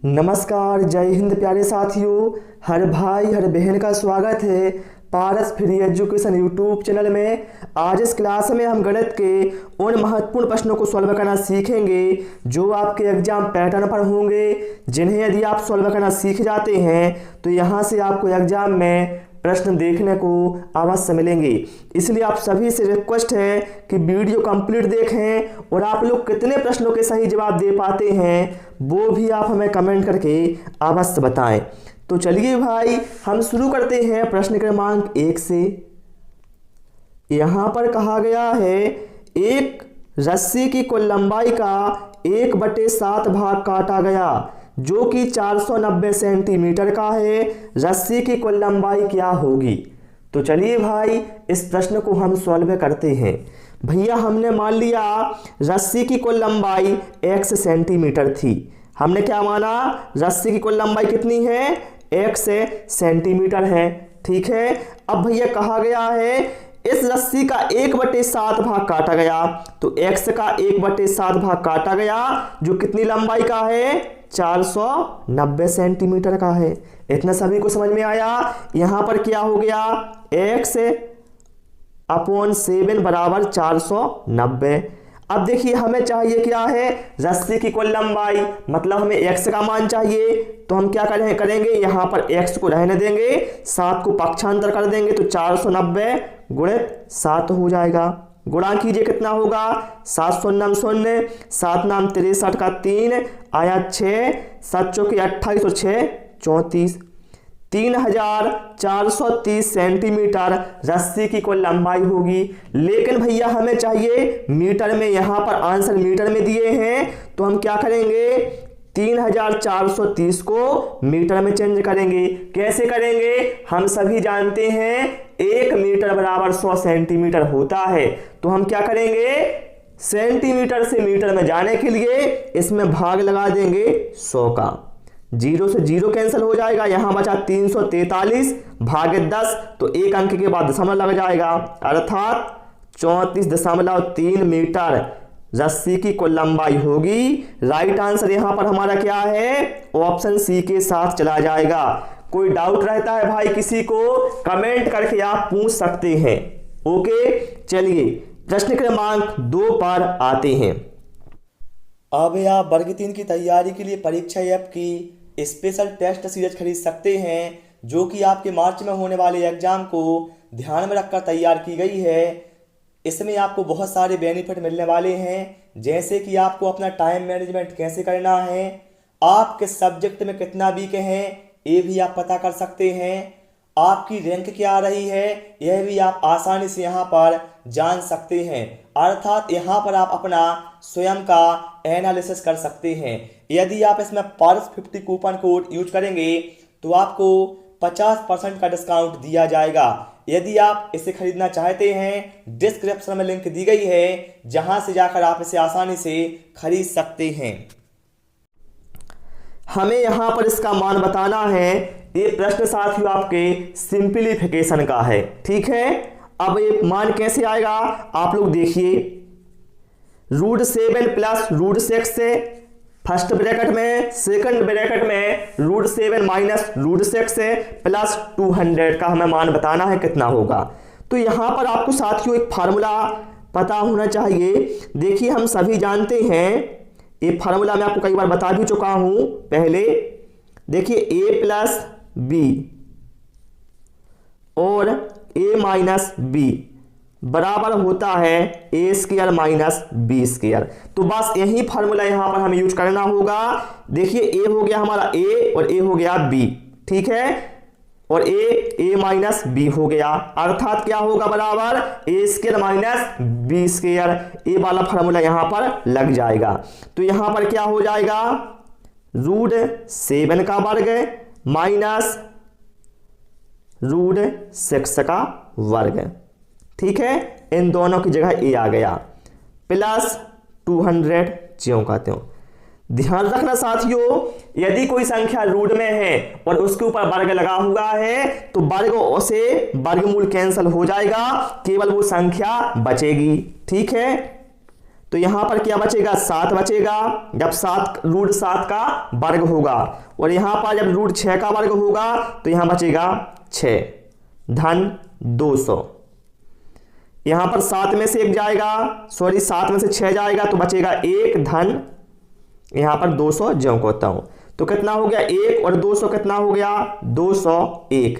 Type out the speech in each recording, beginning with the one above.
नमस्कार, जय हिंद प्यारे साथियों। हर भाई हर बहन का स्वागत है पारस फ्री एजुकेशन यूट्यूब चैनल में। आज इस क्लास में हम गणित के उन महत्वपूर्ण प्रश्नों को सॉल्व करना सीखेंगे जो आपके एग्जाम पैटर्न पर होंगे, जिन्हें यदि आप सॉल्व करना सीख जाते हैं तो यहाँ से आपको एग्जाम में प्रश्न देखने को अवश्य मिलेंगे। इसलिए आप सभी से रिक्वेस्ट है कि वीडियो कंप्लीट देखें और आप लोग कितने प्रश्नों के सही जवाब दे पाते हैं वो भी आप हमें कमेंट करके अवश्य बताएं। तो चलिए भाई, हम शुरू करते हैं प्रश्न क्रमांक 1 से। यहाँ पर कहा गया है एक रस्सी की कुल लंबाई का 1/7 भाग काटा गया जो कि 490 सेंटीमीटर का है। रस्सी की कुल लंबाई क्या होगी? तो चलिए भाई, इस प्रश्न को हम सॉल्व करते हैं। भैया हमने मान लिया रस्सी की कुल लंबाई x सेंटीमीटर थी। हमने क्या माना? रस्सी की कुल लंबाई कितनी है? x सेंटीमीटर है। ठीक है। अब भैया कहा गया है इस रस्सी का 1/7 भाग काटा गया, तो x का 1/7 भाग काटा गया जो कितनी लंबाई का है? 490 सेंटीमीटर का है। इतना सभी को समझ में आया? यहाँ पर क्या हो गया? x/7 बराबर 490। अब देखिए हमें चाहिए क्या है? रस्सी की कुल लंबाई, मतलब हमें x का मान चाहिए। तो हम क्या करेंगे? यहाँ पर x को रहने देंगे, 7 को पक्षांतर कर देंगे तो 490 गुणित 7 हो जाएगा। गुणा कीजिए, कितना होगा? 7 0 0, 7 नाम 63 का 3 आया 6, 7 चौके 28 और 6 34। 3430 सेंटीमीटर रस्सी की कुल लंबाई होगी। लेकिन भैया हमें चाहिए मीटर में, यहाँ पर आंसर मीटर में दिए हैं तो हम क्या करेंगे? 3430 को मीटर में चेंज करेंगे। कैसे करेंगे? हम सभी जानते हैं 1 मीटर बराबर 100 सेंटीमीटर होता है। तो हम क्या करेंगे? सेंटीमीटर से मीटर में जाने के लिए इसमें भाग लगा देंगे 100 का। 0 से 0 कैंसिल हो जाएगा, यहाँ बचा 343 भागित 10, तो एक अंक के बाद दशमलव लग जाएगा, अर्थात 34.3 मीटर रस्सी की कुल लंबाई होगी। राइट आंसर यहाँ पर हमारा क्या है? ऑप्शन सी के साथ चला जाएगा। कोई डाउट रहता है भाई किसी को, कमेंट करके आप पूछ सकते हैं। ओके, चलिए प्रश्न क्रमांक 2 पर आते हैं। अब आप वर्ग 3 की तैयारी के लिए परीक्षा ऐप की स्पेशल टेस्ट सीरीज खरीद सकते हैं जो कि आपके मार्च में होने वाले एग्जाम को ध्यान में रखकर तैयार की गई है। इसमें आपको बहुत सारे बेनिफिट मिलने वाले हैं, जैसे कि आपको अपना टाइम मैनेजमेंट कैसे करना है, आप किस सब्जेक्ट में कितना वीक हैं ये भी आप पता कर सकते हैं, आपकी रैंक क्या आ रही है यह भी आप आसानी से यहाँ पर जान सकते हैं। अर्थात यहाँ पर आप अपना स्वयं का एनालिसिस कर सकते हैं। यदि आप इसमें पारस 50 कूपन कोड यूज करेंगे तो आपको 50% का डिस्काउंट दिया जाएगा। यदि आप इसे खरीदना चाहते हैं, डिस्क्रिप्शन में लिंक दी गई है जहां से जाकर आप इसे आसानी से खरीद सकते हैं। हमें यहां पर इसका मान बताना है। ये प्रश्न साथियों आपके सिंपलीफिकेशन का है। ठीक है। अब ये मान कैसे आएगा आप लोग देखिए। √7 प्लस √6 से फर्स्ट ब्रैकेट में, सेकंड ब्रैकेट में √7 माइनस √6 से प्लस 200 का हमें मान बताना है कितना होगा। तो यहाँ पर आपको साथियों एक फार्मूला पता होना चाहिए। देखिए हम सभी जानते हैं, ये फार्मूला मैं आपको कई बार बता भी चुका हूँ पहले। देखिए a प्लस बी और a माइनस बी बराबर होता है a² माइनस b²। तो बस यही फार्मूला यहां पर हमें यूज करना होगा। देखिए a हो गया हमारा a और a हो गया b। ठीक है। और a माइनस b हो गया, अर्थात क्या होगा? बराबर a² माइनस b²। ए वाला फार्मूला यहां पर लग जाएगा। तो यहां पर क्या हो जाएगा? √7 का वर्ग माइनस √6 का वर्ग। ठीक है। इन दोनों की जगह ए आ गया, प्लस 200 ज्यों का त्यों। ध्यान रखना साथियों, यदि कोई संख्या रूट में है और उसके ऊपर वर्ग लगा हुआ है तो वर्ग से वर्गमूल कैंसिल हो जाएगा, केवल वो संख्या बचेगी। ठीक है। तो यहां पर क्या बचेगा 7 बचेगा, जब 7 रूट 7 का वर्ग होगा, और यहां पर जब रूट 6 का वर्ग होगा तो यहां बचेगा 6 धन 200। यहां पर 7 में से 1 जाएगा, 7 में से 6 जाएगा तो बचेगा 1 धन यहां पर 200 ज्यों को होता हूं, तो कितना हो गया 1 और 200 कितना हो गया 201।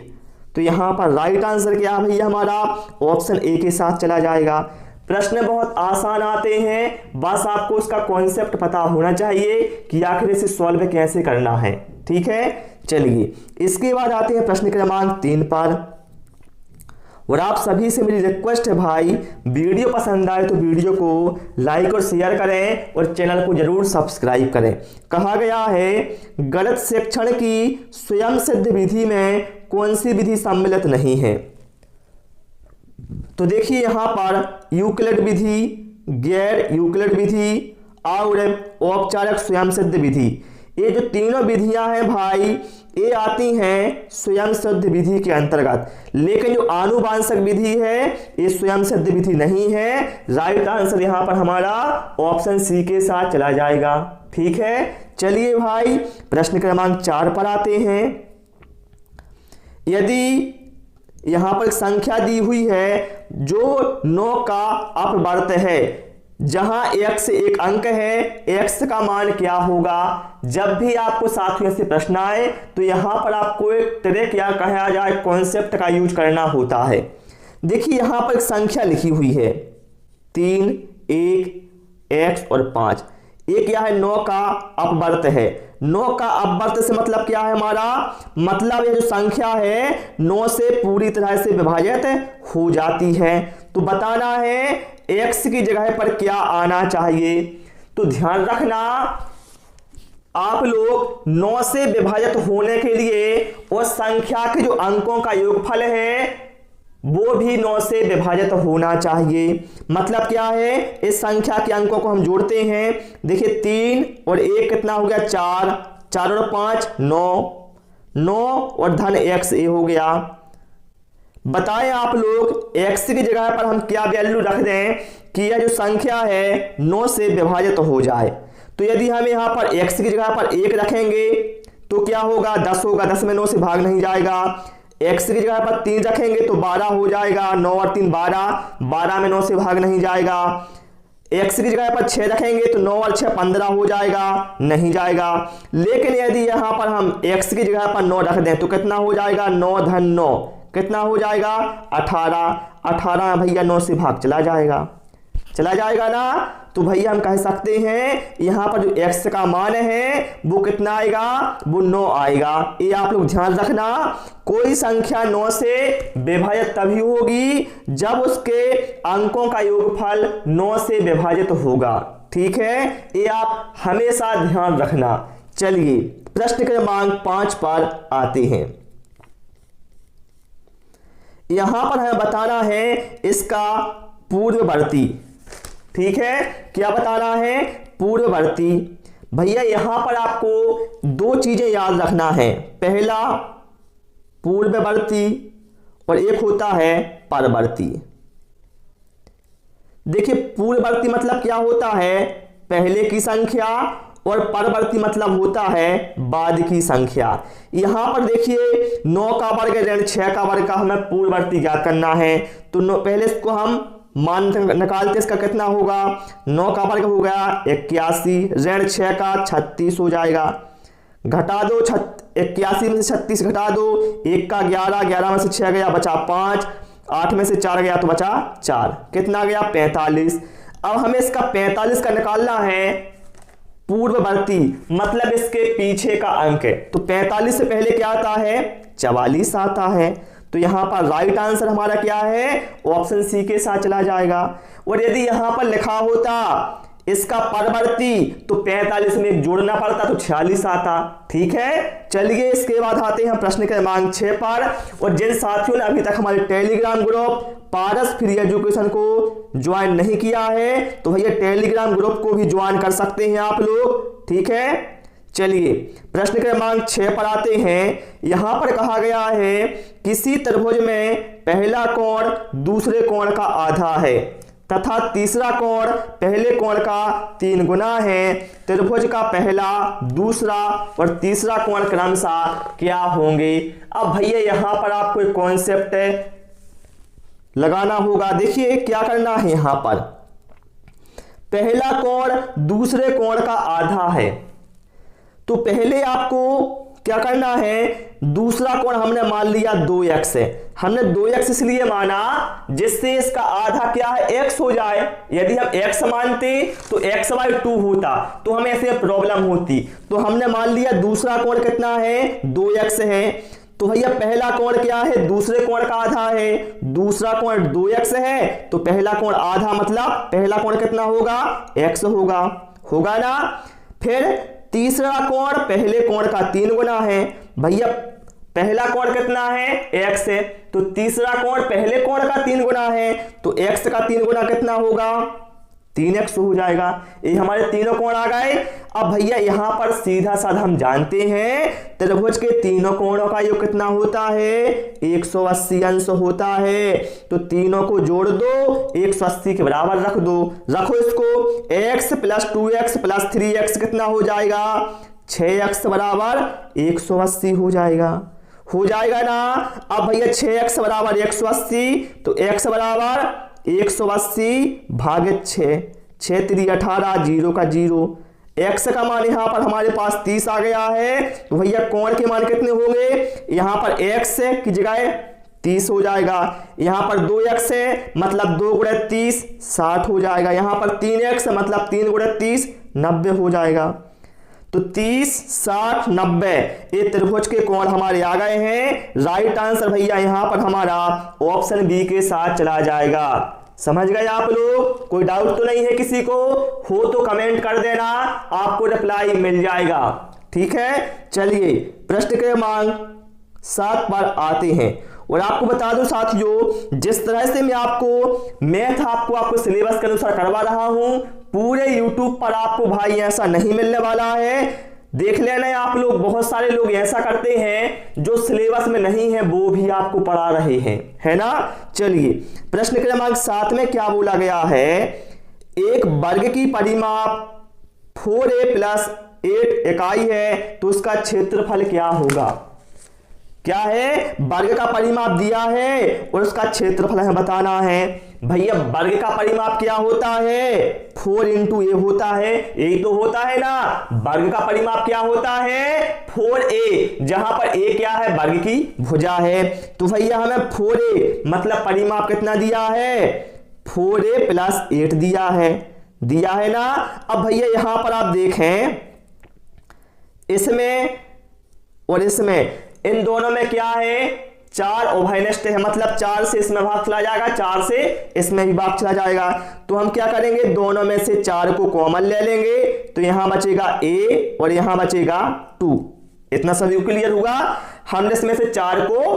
तो यहां पर राइट आंसर क्या है भैया हमारा ऑप्शन ए के साथ चला जाएगा। प्रश्न बहुत आसान आते हैं, बस आपको उसका कॉन्सेप्ट पता होना चाहिए कि आखिर इसे सॉल्व कैसे करना है। ठीक है, चलिए इसके बाद आते हैं प्रश्न क्रमांक 3 पर। और आप सभी से मेरी रिक्वेस्ट है भाई, वीडियो पसंद आए तो वीडियो को लाइक और शेयर करें और चैनल को जरूर सब्सक्राइब करें। कहा गया है गलत शिक्षण की स्वयं सिद्ध विधि में कौन सी विधि सम्मिलित नहीं है। तो देखिए यहां पर यूक्लिड विधि, गैर यूक्लिड विधि और औपचारिक स्वयं सिद्ध विधि, ये जो तीनों विधियां हैं भाई ये आती हैं स्वयं सिद्ध विधि के अंतर्गत, लेकिन जो आनुवांशिक विधि है ये स्वयं सिद्ध विधि नहीं है। राइट आंसर यहां पर हमारा ऑप्शन सी के साथ चला जाएगा। ठीक है, चलिए भाई प्रश्न क्रमांक 4 पर आते हैं। यदि यहां पर संख्या दी हुई है जो 9 का अपवर्त है, जहां x एक अंक है, x का मान क्या होगा। जब भी आपको साथियों से प्रश्न आए तो यहां पर आपको एक ट्रिक या कहा जाए कॉन्सेप्ट का यूज करना होता है। देखिए यहां पर एक संख्या लिखी हुई है 3, 1, x और 5। ये क्या है 9 का अपवर्त है। 9 का अपवर्त से मतलब क्या है हमारा, मतलब ये जो संख्या है 9 से पूरी तरह से विभाजित हो जाती है। तो बताना है x की जगह पर क्या आना चाहिए। तो ध्यान रखना आप लोग 9 से विभाजित होने के लिए उस संख्या के जो अंकों का योगफल है वो भी 9 से विभाजित होना चाहिए। मतलब क्या है, इस संख्या के अंकों को हम जोड़ते हैं। देखिए 3 और 1 कितना हो गया 4, 4 और 5 9, 9 और धन x ये हो गया। बताएं आप लोग x की जगह पर हम क्या वैल्यू रख दें कि यह जो संख्या है 9 से विभाजित हो जाए। तो यदि हम यहाँ पर x की जगह पर 1 रखेंगे तो क्या होगा 10 होगा, 10 में 9 से भाग नहीं जाएगा। x की जगह पर 3 रखेंगे तो 12 हो जाएगा, 9 और 3 12, 12 में 9 से भाग नहीं जाएगा। x की जगह पर 6 रखेंगे तो 9 और 6 15 हो जाएगा, नहीं जाएगा। लेकिन यदि यहाँ पर हम x की जगह पर 9 रख दें तो कितना हो जाएगा 9 धन 9 कितना हो जाएगा 18, 18 भैया 9 से भाग चला जाएगा ना। तो भैया हम कह सकते हैं यहाँ पर जो x का मान है वो कितना आएगा, वो 9 आएगा। ये आप लोग ध्यान रखना, कोई संख्या 9 से विभाजित तभी होगी जब उसके अंकों का योगफल 9 से विभाजित होगा। ठीक है, ये आप हमेशा ध्यान रखना। चलिए प्रश्न क्रमांक 5 पर आते हैं। यहां पर हमें बताना है इसका पूर्ववर्ती। ठीक है, क्या बताना है पूर्ववर्ती। भैया यहां पर आपको 2 चीजें याद रखना है, पहला पूर्ववर्ती और एक होता है परवर्ती। देखिए पूर्ववर्ती मतलब क्या होता है, पहले की संख्या, और परवर्ती मतलब होता है बाद की संख्या। यहां पर देखिए 9 का वर्ग ऋण 6 का वर्ग का हमें पूर्ववर्ती ज्ञात करना है। तो पहले इसको हम मान निकालते, इसका कितना होगा 9 का वर्ग हो गया 81, ऋण 6 का 36 हो जाएगा। घटा दो 81 में से 36 घटा दो, 1 का 11, 11 में से 6 गया बचा 5, 8 में से 4 गया तो बचा 4, कितना गया 45। अब हमें इसका 45 का निकालना है पूर्ववर्ती, मतलब इसके पीछे का अंक है। तो 45 से पहले क्या आता है 44 आता है। तो यहां पर राइट आंसर हमारा क्या है ऑप्शन सी के साथ चला जाएगा। और यदि यहां पर लिखा होता इसका परवर्ती तो 45 में एक जोड़ना पड़ता तो 46 आता। ठीक है, चलिए इसके बाद आते हैं प्रश्न क्रमांक 6 पर। और जिन साथियों ने अभी तक हमारे टेलीग्राम ग्रुप पारस फ्री एजुकेशन को ज्वाइन नहीं किया है तो भैया टेलीग्राम ग्रुप को भी ज्वाइन कर सकते हैं आप लोग। ठीक है, चलिए प्रश्न क्रमांक 6 पर आते हैं। यहां पर कहा गया है किसी त्रिभुज में पहला कोण दूसरे कोण का आधा है तथा तीसरा कोण पहले कोण का 3 गुना है। त्रिभुज का पहला, दूसरा और तीसरा कोण क्रमशः क्या होंगे। अब भैया यहां पर आपको एक कॉन्सेप्ट लगाना होगा। देखिए क्या करना है, यहां पर पहला कोण दूसरे कोण का आधा है, तो पहले आपको क्या करना है, दूसरा कोण हमने मान लिया 2x है। हमने 2x इसलिए माना जिससे इसका आधा क्या है, x हो जाए। यदि हम x मानते तो x/2 होता, तो हमें ऐसे प्रॉब्लम होती। तो हमने मान लिया दूसरा कोण कितना है, 2x है। तो भैया पहला कोण क्या है, दूसरे कोण का आधा है। दूसरा कोण 2x है, तो पहला कोण आधा, मतलब पहला कोण कितना होगा, x होगा ना। फिर तीसरा कोण पहले कोण का 3 गुना है। भैया पहला कोण कितना है, x है, तो तीसरा कोण पहले कोण का 3 गुना है, तो x का 3 गुना कितना होगा, 3x हो जाएगा। ये हमारे तीनों कोण आ गए। अब भैया यहां पर सीधा साधा हम जानते हैं त्रिभुज के तीनों कोणों का योग कितना होता है, 180 अंश होता है। तो तीनों को जोड़ दो, 180 के बराबर रख दो। रखो इसको, x + 2x + 3x कितना हो जाएगा, 6x बराबर 180 हो जाएगा ना। अब भैया 6x बराबर 180, तो x बराबर 180 भागित 6, 6 3 18, 0 का 0। x का मान यहाँ पर हमारे पास 30 आ गया है। तो भैया कोण के मान कितने होंगे, यहाँ पर x की जगह 30 हो जाएगा। यहाँ पर 2x है, मतलब 2 × 30 60 हो जाएगा। यहाँ पर 3x मतलब 3 × 30 90 हो जाएगा। तो 30 60 90 ये त्रिभुज के कोण हमारे आ गए हैं। राइट आंसर भैया यहाँ पर हमारा ऑप्शन बी के साथ चला जाएगा। समझ गए आप लोग, कोई डाउट तो नहीं है किसी को, हो तो कमेंट कर देना, आपको रिप्लाई मिल जाएगा। ठीक है, चलिए प्रश्न क्रमांक 7 पर आते हैं। और आपको बता दूं साथियों, जिस तरह से मैं आपको मैथ आपको सिलेबस के अनुसार करवा रहा हूं, पूरे YouTube पर आपको भाई ऐसा नहीं मिलने वाला है। देख लेना आप लोग, बहुत सारे लोग ऐसा करते हैं जो सिलेबस में नहीं है वो भी आपको पढ़ा रहे हैं, है ना। चलिए प्रश्न क्रमांक 7 में क्या बोला गया है, एक वर्ग की परिमाप 4a + 8 इकाई है, तो उसका क्षेत्रफल क्या होगा। क्या है, वर्ग का परिमाप दिया है और उसका क्षेत्रफल हमें बताना है। भैया वर्ग का परिमाप क्या होता है, 4 × a होता है, यही तो होता है ना। वर्ग का परिमाप क्या होता है, 4a, जहां पर a क्या है, वर्ग की भुजा है। तो भैया हमें 4a मतलब परिमाप कितना दिया है, 4a + 8 दिया है ना। अब भैया यहां पर आप देखें, इसमें और इसमें, इन दोनों में क्या है, 4 उभयनिष्ठ है, मतलब 4 से इसमें भाग चला जाएगा, 4 से इसमें भी भाग चला जाएगा। तो हम क्या करेंगे, दोनों में से 4 को कॉमन ले लेंगे, तो यहां बचेगा a और यहां बचेगा 2। इतना सभी क्लियर हुआ। हमने इसमें से 4 को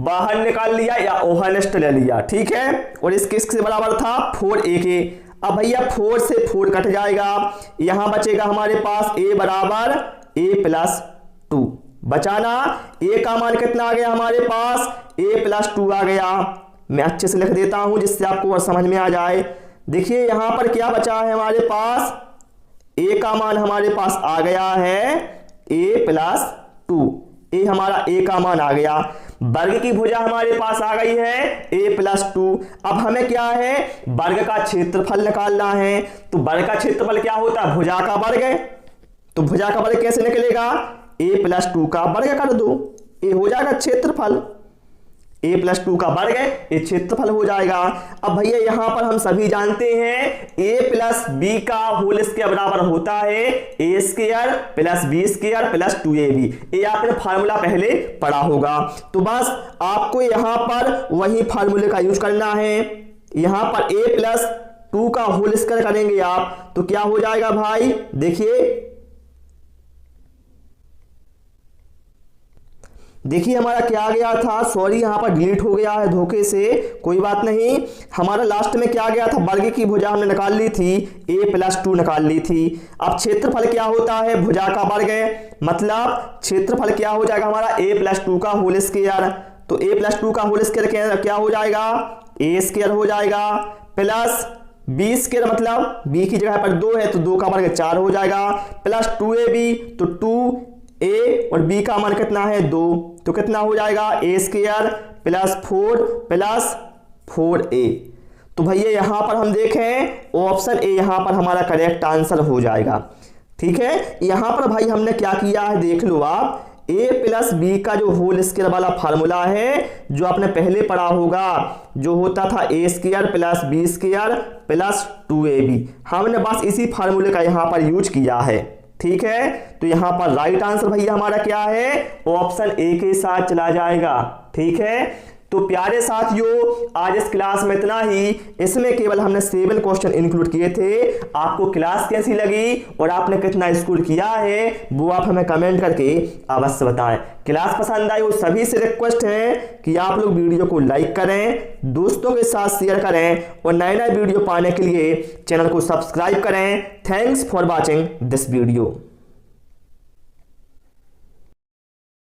बाहर निकाल लिया या उभयनिष्ठ ले लिया, ठीक है। और इसके से बराबर था 4a के। अब भैया 4 से 4 कट जाएगा, यहां बचेगा हमारे पास a बराबर a + 2। बचाना, a का मान कितना आ गया हमारे पास, a + 2 आ गया। मैं अच्छे से लिख देता हूं जिससे आपको और समझ में आ जाए। देखिए यहां पर क्या बचा है हमारे पास, a का मान हमारे पास आ गया है a + 2। a हमारा a का मान आ गया। वर्ग की भुजा हमारे पास आ गई है a + 2। अब हमें क्या है, वर्ग का क्षेत्रफल निकालना है। तो वर्ग का क्षेत्रफल क्या होता है, भुजा का वर्ग। तो भुजा का वर्ग कैसे निकलेगा, a + 2 का वर्ग कर दो, ये हो जाएगा क्षेत्रफल। a + 2 का वर्ग है, ये क्षेत्रफल हो जाएगा। अब भैया यहां पर हम सभी जानते हैं a + b का होल स्क्वायर बराबर होता है a² + b² + 2ab। ये आपने फार्मूला पहले पढ़ा होगा। तो बस आपको यहां पर वही फार्मूले का यूज करना है। यहां पर a + 2 का होल स्क्वायर करेंगे आप, तो क्या हो जाएगा भाई, देखिए हमारा क्या आ गया था, सॉरी यहां पर डिलीट हो गया है धोखे से, कोई बात नहीं। हमारा लास्ट में क्या गया था, वर्ग की भुजा हमने निकाल ली थी, a + 2 निकाल ली थी। अब क्षेत्रफल क्या होता है, भुजा का वर्ग है, मतलब क्षेत्रफल क्या हो जाएगा हमारा a + 2 का होल स्क्वायर। तो a + 2 का होल स्क्वायर क्या हो जाएगा, ए स्क्वायर हो जाएगा प्लस बी स्क्वायर मतलब बी की जगह पर 2 है तो 2 का मान 4 हो जाएगा प्लस 2ab तो 2a और b का मान कितना है 2 तो कितना हो जाएगा a square plus 4 plus 4a। तो भैया यहां पर हम देखें ऑप्शन ए यहां पर हमारा करेक्ट आंसर हो जाएगा। ठीक है, यहां पर भाई हमने क्या किया है देख लो आप, a प्लस बी का जो होल स्क्वायर वाला फार्मूला है जो आपने पहले पढ़ा होगा जो होता था a square plus b square plus 2ab, हमने बस इसी फार्मूले का यहां पर यूज किया है। ठीक है, तो यहां पर राइट आंसर भैया हमारा क्या है, ऑप्शन ए के साथ चला जाएगा। ठीक है, तो प्यारे साथियों आज इस क्लास में इतना ही। इसमें केवल हमने 7 क्वेश्चन इंक्लूड किए थे। आपको क्लास कैसी लगी और आपने कितना स्कोर किया है वो आप हमें कमेंट करके अवश्य बताएं। क्लास पसंद आई वो सभी से रिक्वेस्ट है कि आप लोग वीडियो को लाइक करें, दोस्तों के साथ शेयर करें और नए नए वीडियो पाने के लिए चैनल को सब्सक्राइब करें। Thanks for watching this video.